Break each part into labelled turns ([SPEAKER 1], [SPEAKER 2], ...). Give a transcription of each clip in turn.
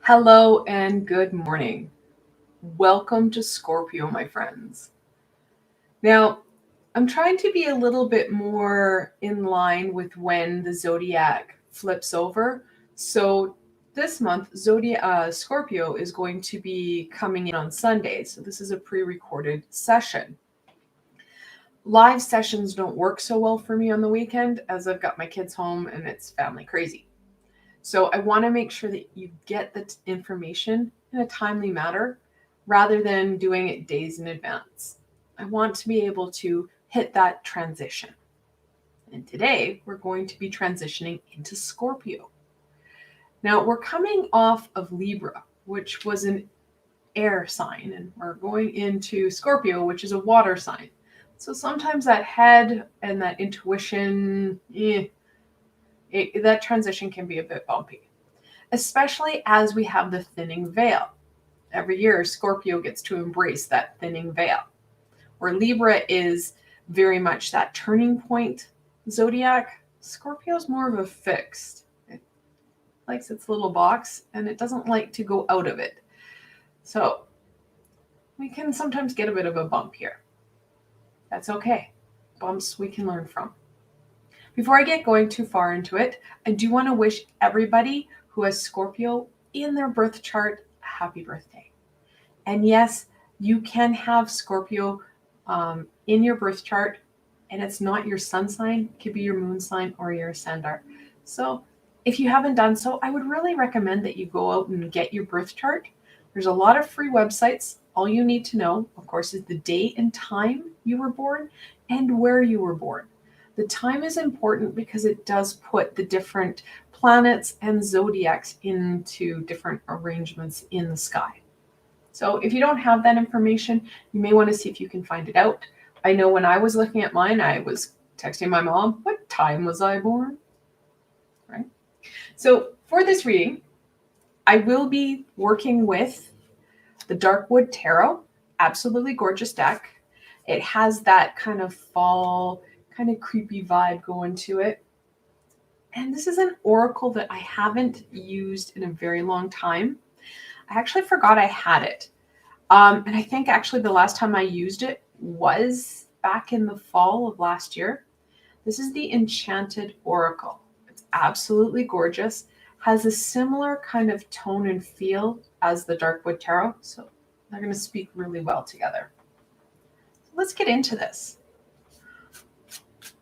[SPEAKER 1] Hello and good morning. Welcome to Scorpio, my friends. Now, I'm trying to be a little bit more in line with when the zodiac flips over. So this month, Scorpio is going to be coming in on Sunday. So this is a pre-recorded session. Live sessions don't work so well for me on the weekend as I've got my kids home and it's family crazy. So I want to make sure that you get the information in a timely manner rather than doing it days in advance. I want to be able to hit that transition. And today we're going to be transitioning into Scorpio. Now we're coming off of Libra, which was an air sign, and we're going into Scorpio, which is a water sign. So sometimes that head and that intuition, that transition can be a bit bumpy, especially as we have the thinning veil. Every year, Scorpio gets to embrace that thinning veil, where Libra is very much that turning point zodiac. Scorpio is more of a fixed. It likes its little box and it doesn't like to go out of it. So we can sometimes get a bit of a bump here. That's okay. Bumps we can learn from. Before I get going too far into it, I do want to wish everybody who has Scorpio in their birth chart a happy birthday. And yes, you can have Scorpio in your birth chart, and it's not your sun sign. It could be your moon sign or your ascendant. So if you haven't done so, I would really recommend that you go out and get your birth chart. There's a lot of free websites. All you need to know, of course, is the date and time you were born and where you were born. The time is important because it does put the different planets and zodiacs into different arrangements in the sky. So if you don't have that information, you may want to see if you can find it out. I know when I was looking at mine, I was texting my mom, what time was I born? Right? So for this reading, I will be working with the Darkwood Tarot. Absolutely gorgeous deck. It has that kind of fall, kind of creepy vibe going to it. And this is an oracle that I haven't used in a very long time. I actually forgot I had it. And I think actually the last time I used it was back in the fall of last year. This is the Enchanted Oracle. It's absolutely gorgeous. Has a similar kind of tone and feel as the Darkwood Tarot. So they're going to speak really well together. So let's get into this.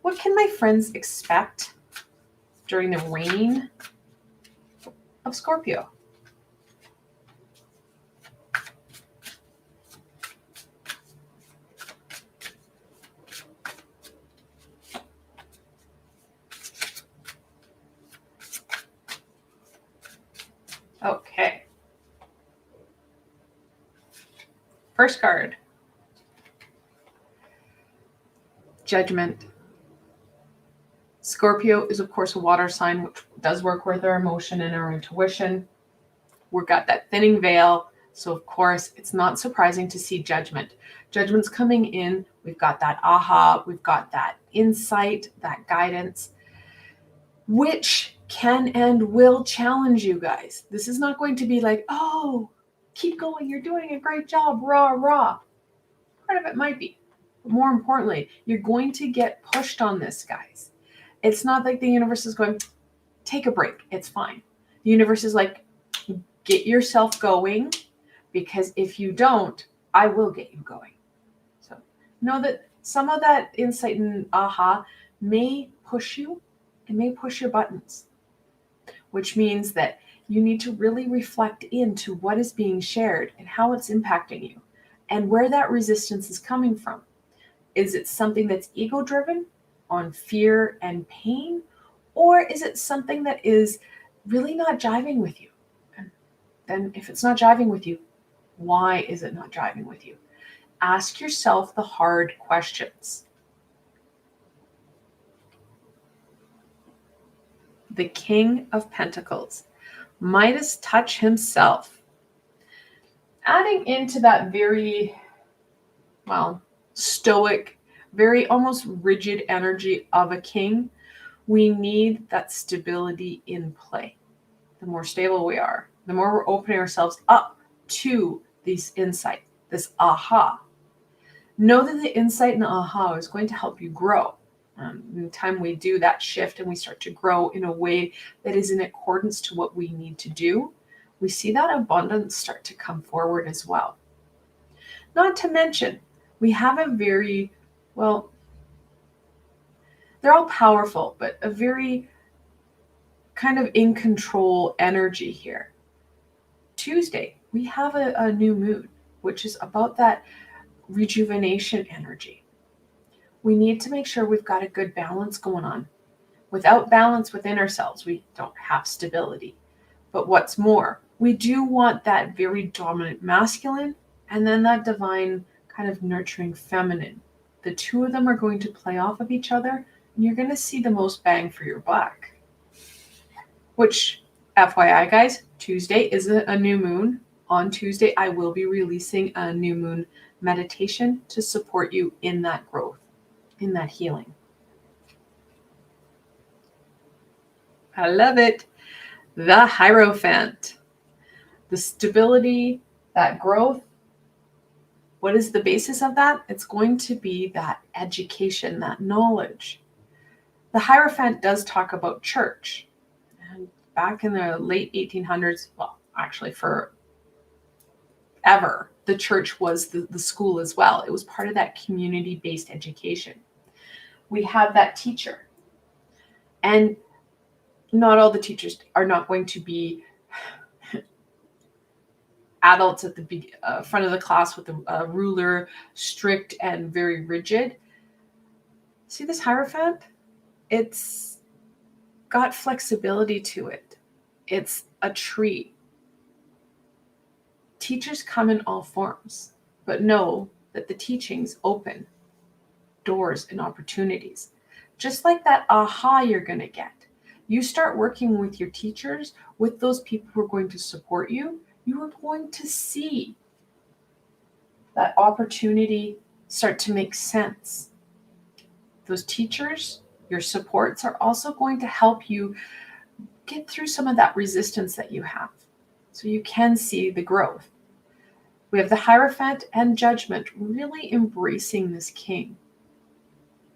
[SPEAKER 1] What can my friends expect during the reign of Scorpio? Okay. First card. Judgment. Scorpio is, of course, a water sign, which does work with our emotion and our intuition. We've got that thinning veil. So, of course, it's not surprising to see judgment. Judgment's coming in. We've got that aha. We've got that insight, that guidance, which can and will challenge you guys. This is not going to be like, oh, keep going. You're doing a great job. Rah, rah. Part of it might be. But more importantly, you're going to get pushed on this, guys. It's not like the universe is going, take a break. It's fine. The universe is like, get yourself going, because if you don't, I will get you going. So know that some of that insight and aha may push you. It may push your buttons, which means that you need to really reflect into what is being shared and how it's impacting you and where that resistance is coming from. Is it something that's ego-driven on fear and pain, or is it something that is really not jiving with you? And then if it's not jiving with you, why is it not jiving with you? Ask yourself the hard questions. The King of Pentacles, Midas touch himself. Adding into that very, stoic, very almost rigid energy of a king, we need that stability in play. The more stable we are, the more we're opening ourselves up to this insight, this aha, know that the insight and the aha is going to help you grow. In the time we do that shift and we start to grow in a way that is in accordance to what we need to do, we see that abundance start to come forward as well. Not to mention, we have a very, well, they're all powerful, but a very kind of in control energy here. Tuesday, we have a new moon, which is about that rejuvenation energy. We need to make sure we've got a good balance going on. Without balance within ourselves, we don't have stability. But what's more, we do want that very dominant masculine and then that divine kind of nurturing feminine. The two of them are going to play off of each other, and you're going to see the most bang for your buck. Which, FYI guys, Tuesday is a new moon. On Tuesday, I will be releasing a new moon meditation to support you in that growth, in that healing. I love it. The Hierophant. The stability, that growth. What is the basis of that? It's going to be that education, that knowledge. The Hierophant does talk about church. And back in the late 1800s, well, actually forever, the church was the school as well. It was part of that community-based education. We have that teacher. And not all the teachers are not going to be adults at the front of the class with a ruler, strict and very rigid. See this Hierophant? It's got flexibility to it. It's a tree. Teachers come in all forms, but know that the teachings open doors and opportunities. Just like that aha you're going to get. You start working with your teachers, with those people who are going to support you, you are going to see that opportunity start to make sense. Those teachers, your supports, are also going to help you get through some of that resistance that you have, so you can see the growth. We have the Hierophant and Judgment really embracing this king.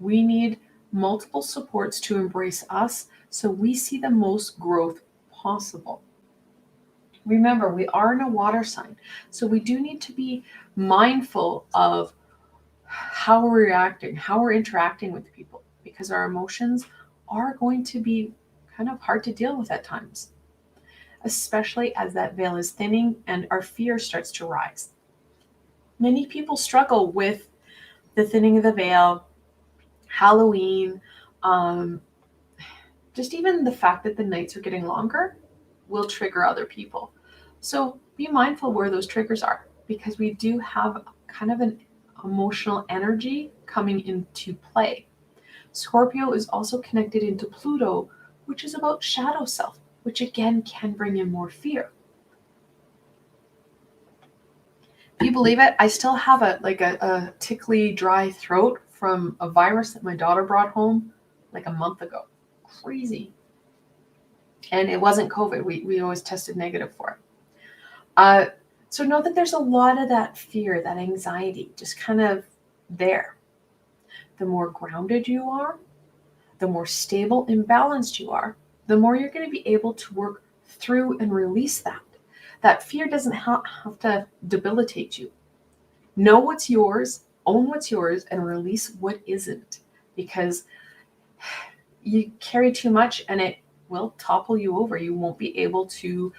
[SPEAKER 1] We need multiple supports to embrace us so we see the most growth possible. Remember, we are in a water sign, so we do need to be mindful of how we're reacting, how we're interacting with people, because our emotions are going to be kind of hard to deal with at times, especially as that veil is thinning and our fear starts to rise. Many people struggle with the thinning of the veil, Halloween, just even the fact that the nights are getting longer will trigger other people. So be mindful where those triggers are, because we do have kind of an emotional energy coming into play. Scorpio is also connected into Pluto, which is about shadow self, which again can bring in more fear. If you believe it, I still have a tickly dry throat from a virus that my daughter brought home like a month ago. Crazy. And it wasn't COVID. We always tested negative for it. So know that there's a lot of that fear, that anxiety, just kind of there. The more grounded you are, the more stable and balanced you are, the more you're going to be able to work through and release that. That fear doesn't have to debilitate you. Know what's yours, own what's yours, and release what isn't. Because you carry too much and it will topple you over. You won't be able to,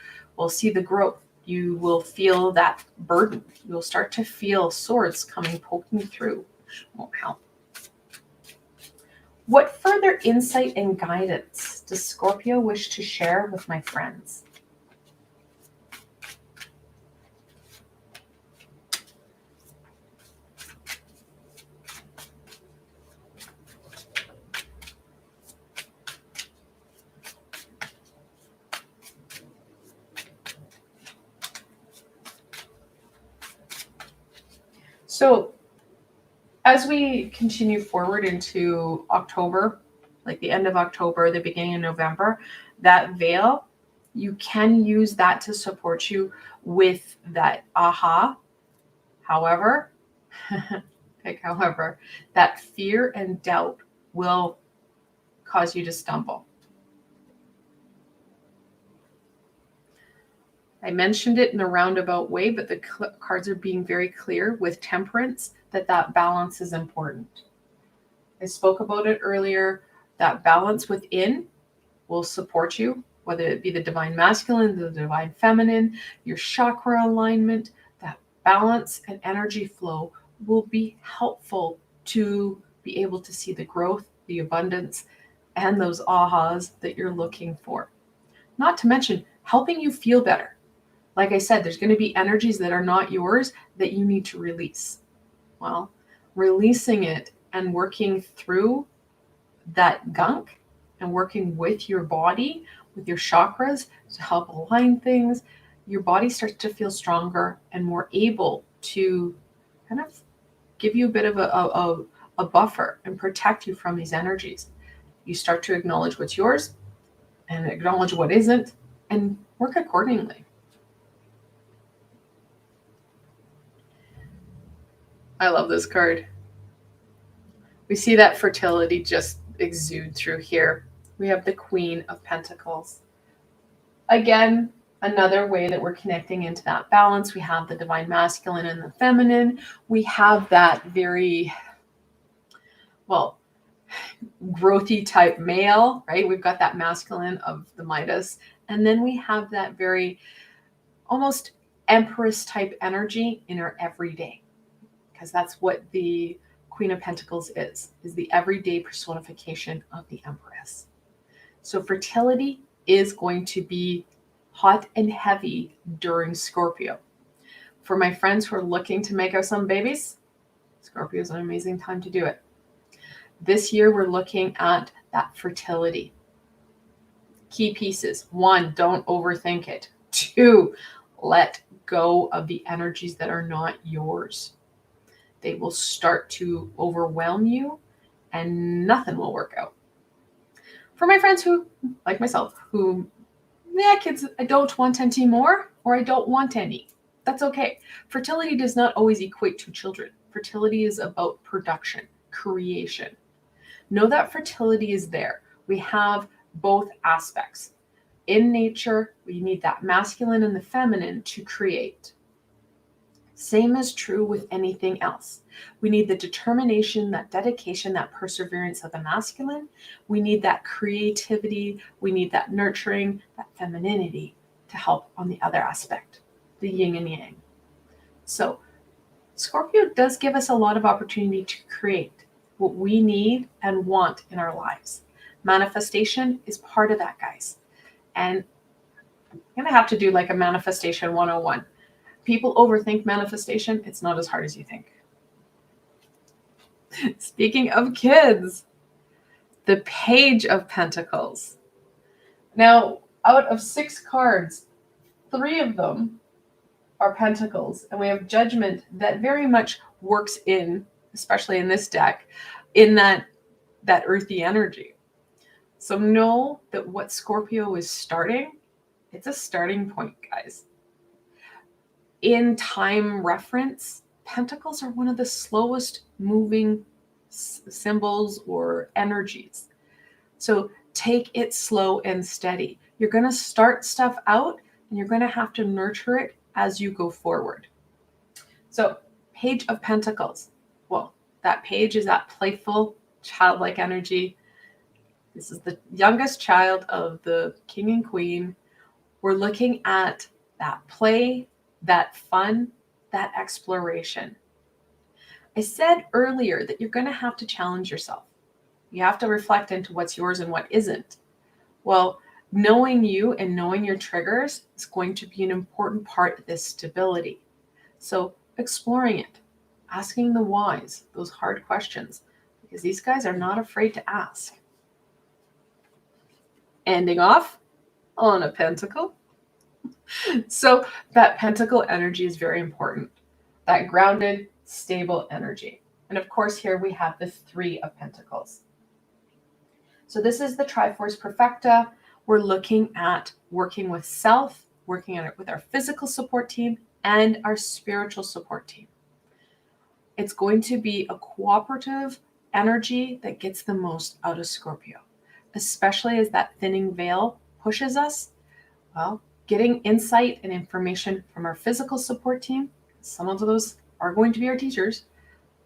[SPEAKER 1] see the growth. You will feel that burden. You'll start to feel swords poking through, which won't help. What further insight and guidance does Scorpio wish to share with my friends? So as we continue forward into October, like the end of October, the beginning of November, that veil You can use that to support you with that aha. However, that fear and doubt will cause you to stumble. I mentioned it in a roundabout way, but the cards are being very clear with Temperance that balance is important. I spoke about it earlier. That balance within will support you, whether it be the divine masculine, the divine feminine, your chakra alignment. That balance and energy flow will be helpful to be able to see the growth, the abundance, and those ahas that you're looking for. Not to mention helping you feel better. Like I said, there's going to be energies that are not yours that you need to release. Well, releasing it and working through that gunk and working with your body, with your chakras to help align things, your body starts to feel stronger and more able to kind of give you a bit of a buffer and protect you from these energies. You start to acknowledge what's yours and acknowledge what isn't and work accordingly. I love this card. We see that fertility just exude through here. We have the Queen of Pentacles. Again, another way that we're connecting into that balance. We have the divine masculine and the feminine. We have that very, growthy type male, right? We've got that masculine of the Midas. And then we have that very almost Empress type energy in our everyday. Because that's what the Queen of Pentacles is the everyday personification of the Empress. So fertility is going to be hot and heavy during Scorpio. For my friends who are looking to make out some babies, Scorpio is an amazing time to do it. This year, we're looking at that fertility. Key pieces. 1, don't overthink it. 2, let go of the energies that are not yours. They will start to overwhelm you and nothing will work out. For my friends who, like myself, who, kids, I don't want any more, or I don't want any. That's okay. Fertility does not always equate to children. Fertility is about production, creation. Know that fertility is there. We have both aspects. In nature, we need that masculine and the feminine to create. Same is true with anything else. We need the determination, that dedication, that perseverance of the masculine. We need that creativity. We need that nurturing, that femininity to help on the other aspect, the yin and yang. So Scorpio does give us a lot of opportunity to create what we need and want in our lives. Manifestation is part of that, guys. And I'm going to have to do like a manifestation 101. People overthink manifestation. It's not as hard as you think. Speaking of kids, the Page of Pentacles. Now, out of 6 cards, 3 of them are pentacles, and we have Judgment that very much works in, especially in this deck, in that earthy energy. So know that what Scorpio is starting, it's a starting point, guys. In time reference, pentacles are one of the slowest moving symbols or energies. So take it slow and steady. You're going to start stuff out and you're going to have to nurture it as you go forward. So Page of Pentacles. Well, that page is that playful, childlike energy. This is the youngest child of the king and queen. We're looking at that play, that fun, that exploration. I said earlier that you're going to have to challenge yourself. You have to reflect into what's yours and what isn't. Well, knowing you and knowing your triggers is going to be an important part of this stability. So exploring it, asking the whys, those hard questions, because these guys are not afraid to ask. Ending off on a pentacle. So that pentacle energy is very important. That grounded, stable energy. And of course, here we have the 3 of Pentacles. So this is the Triforce Perfecta. We're looking at working with self, working on it with our physical support team and our spiritual support team. It's going to be a cooperative energy that gets the most out of Scorpio, especially as that thinning veil pushes us. Well, getting insight and information from our physical support team, some of those are going to be our teachers.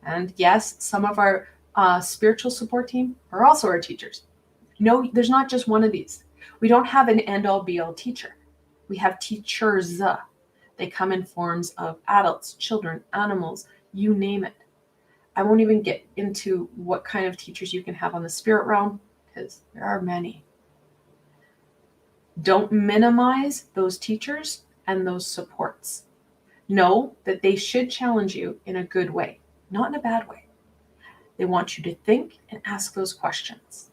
[SPEAKER 1] And yes, some of our spiritual support team are also our teachers. No, there's not just one of these. We don't have an end-all be-all teacher. We have teachers. They come in forms of adults, children, animals, you name it. I won't even get into what kind of teachers you can have on the spirit realm, because there are many. Don't minimize those teachers and those supports. Know that they should challenge you in a good way, not in a bad way. They want you to think and ask those questions.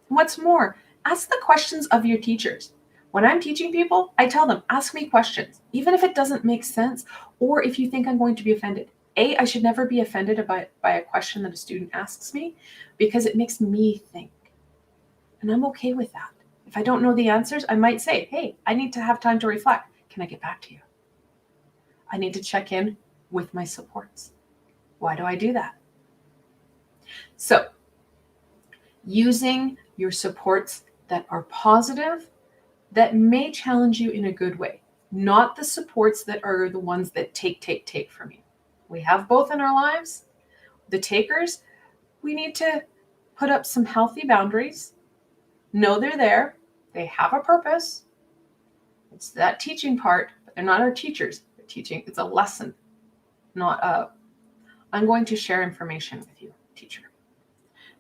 [SPEAKER 1] What's more, ask the questions of your teachers. When I'm teaching people, I tell them, ask me questions, even if it doesn't make sense, or if you think I'm going to be offended. I should never be offended by a question that a student asks me, because it makes me think. And I'm okay with that. If I don't know the answers, I might say, hey, I need to have time to reflect. Can I get back to you? I need to check in with my supports. Why do I do that? So, using your supports that are positive, that may challenge you in a good way, not the supports that are the ones that take from you. We have both in our lives. The takers, we need to put up some healthy boundaries, know they're there, they have a purpose. It's that teaching part, but they're not our teachers. They're teaching, it's a lesson, not I'm going to share information with you, teacher.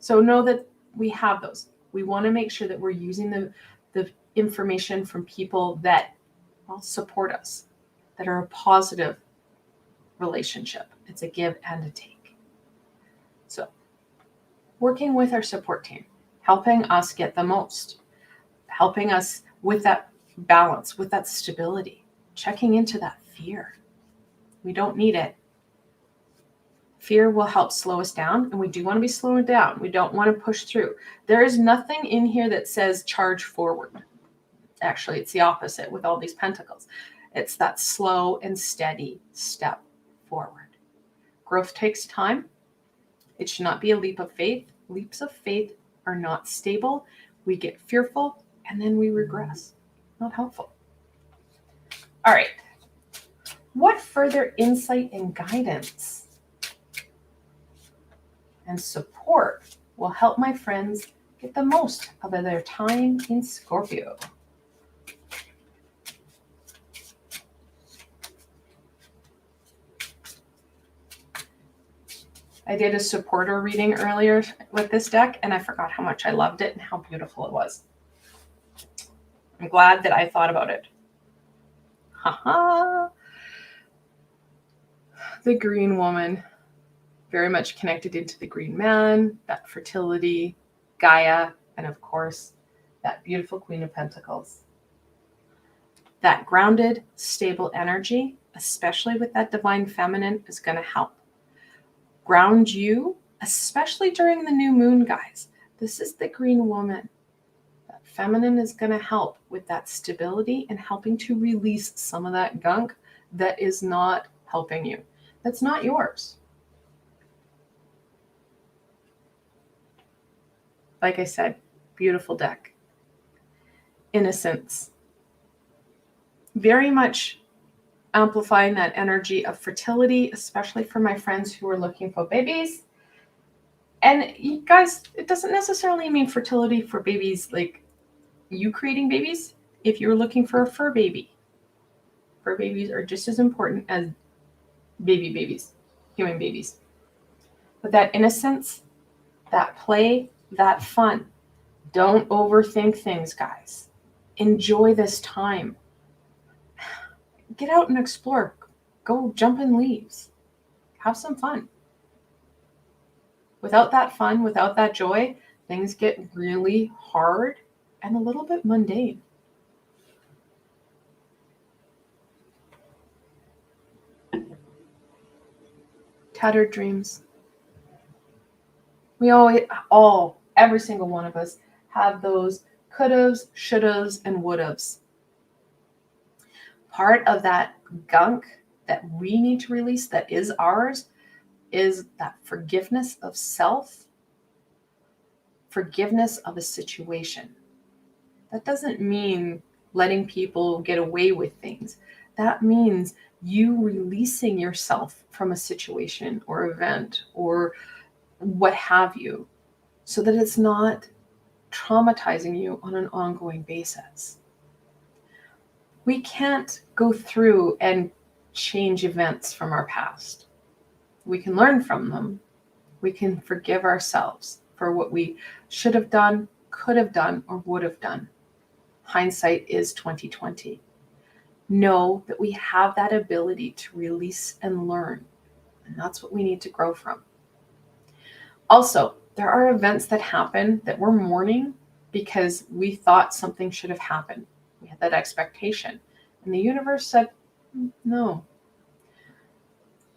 [SPEAKER 1] So know that we have those. We want to make sure that we're using the information from people that support us, that are a positive relationship. It's a give and a take. So working with our support team, helping us get the most, helping us with that balance, with that stability, checking into that fear. We don't need it. Fear will help slow us down, and we do want to be slowed down. We don't want to push through. There is nothing in here that says charge forward. Actually, it's the opposite with all these pentacles. It's that slow and steady step forward. Growth takes time. It should not be a leap of faith. Leaps of faith are not stable. We get fearful, and then we regress. Not helpful. All right. What further insight and guidance and support will help my friends get the most of their time in Scorpio? I did a supporter reading earlier with this deck, and I forgot how much I loved it and how beautiful it was. I'm glad that I thought about it. Haha. The green woman, very much connected into the green man, that fertility, Gaia, and of course, that beautiful Queen of Pentacles. That grounded, stable energy, especially with that divine feminine, is going to help ground you, especially during the new moon, guys. This is the green woman. That feminine is going to help with that stability and helping to release some of that gunk that is not helping you. That's not yours. Like I said, beautiful deck. Innocence. Very much amplifying that energy of fertility, especially for my friends who are looking for babies. And you guys, it doesn't necessarily mean fertility for babies like you creating babies. If you're looking for a fur baby, fur babies are just as important as babies, human babies. But that innocence, that play, that fun. Don't overthink things, guys. Enjoy this time. Get out and explore. Go jump in leaves. Have some fun. Without that fun, without that joy, things get really hard and a little bit mundane. Tattered dreams. We every single one of us have those Couldaves, shouldaves, and would'ves. Part of that gunk that we need to release that is ours is that forgiveness of self, forgiveness of a situation. That doesn't mean letting people get away with things. That means you releasing yourself from a situation or event or what have you, so that it's not traumatizing you on an ongoing basis. We can't go through and change events from our past. We can learn from them. We can forgive ourselves for what we should have done, could have done, or would have done. Hindsight is 2020. Know that we have that ability to release and learn, and that's what we need to grow from. Also, there are events that happen that we're mourning because we thought something should have happened. We had that expectation, and the universe said, no.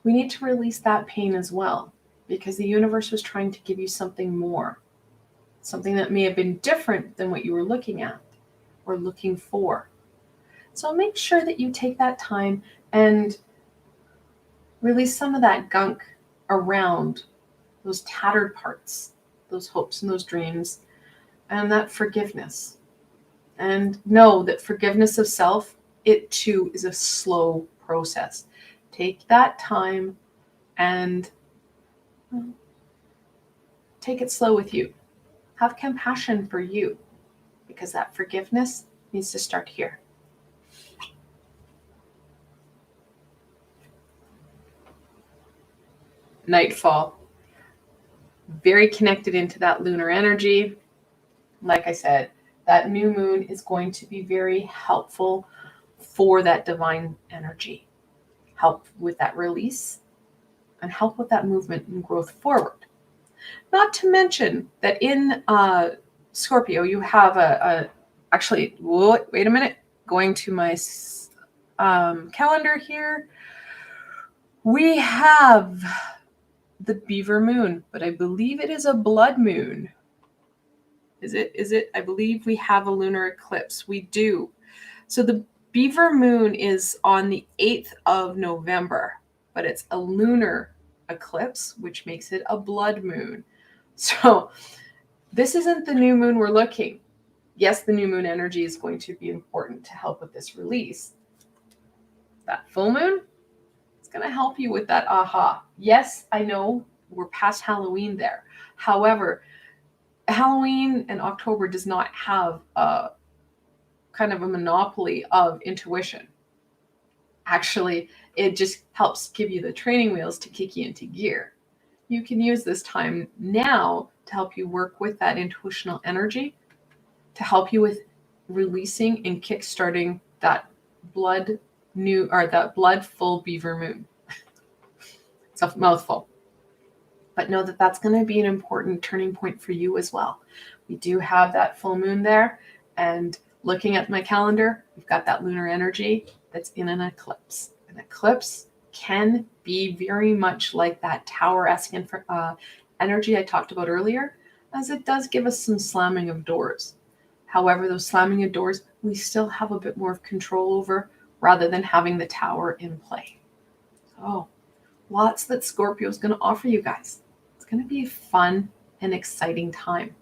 [SPEAKER 1] We need to release that pain as well, because the universe was trying to give you something more, something that may have been different than what you were looking at or looking for. So make sure that you take that time and release some of that gunk around those tattered parts, those hopes and those dreams, and that forgiveness. And know that forgiveness of self, it too is a slow process. Take that time and take it slow with you. Have compassion for you, because that forgiveness needs to start here. Nightfall. Very connected into that lunar energy. Like I said, that new moon is going to be very helpful for that divine energy. Help with that release and help with that movement and growth forward. Not to mention that in Scorpio, you have actually, wait a minute, going to my calendar here. We have the beaver moon, but I believe it is a blood moon. Is it? I believe we have a lunar eclipse. We do. So the beaver moon is on the 8th of November, but it's a lunar eclipse, which makes it a blood moon. So this isn't the new moon we're looking. Yes, the new moon energy is going to be important to help with this release. That full moon, it's going to help you with that aha. Yes, I know we're past Halloween there. However, Halloween and October does not have a kind of a monopoly of intuition. Actually, it just helps give you the training wheels to kick you into gear. You can use this time now to help you work with that intuitional energy, to help you with releasing and kickstarting that blood full beaver moon. It's a mouthful. But know that that's going to be an important turning point for you as well. We do have that full moon there, and looking at my calendar, we've got that lunar energy that's in an eclipse. An eclipse can be very much like that tower-esque energy I talked about earlier, as it does give us some slamming of doors. However, those slamming of doors, we still have a bit more of control over, rather than having the tower in play. So, lots that Scorpio is going to offer you guys. It's going to be a fun and exciting time.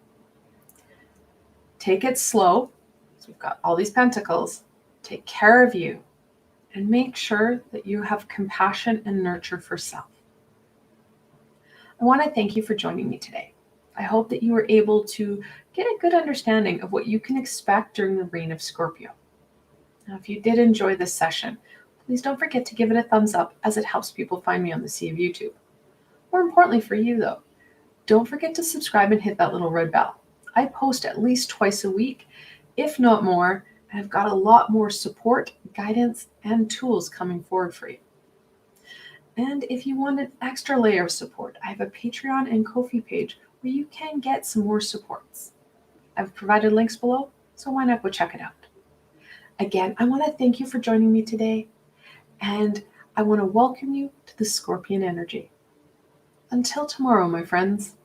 [SPEAKER 1] Take it slow. So we've got all these pentacles. Take care of you and make sure that you have compassion and nurture for self. I want to thank you for joining me today. I hope that you were able to get a good understanding of what you can expect during the reign of Scorpio. Now, if you did enjoy this session, please don't forget to give it a thumbs up, as it helps people find me on the sea of YouTube. More importantly for you though, don't forget to subscribe and hit that little red bell. I post at least twice a week, if not more, and I've got a lot more support, guidance, and tools coming forward for you. And if you want an extra layer of support, I have a Patreon and Ko-fi page where you can get some more supports. I've provided links below, so why not go check it out. Again, I want to thank you for joining me today, and I want to welcome you to the Scorpion energy. Until tomorrow, my friends.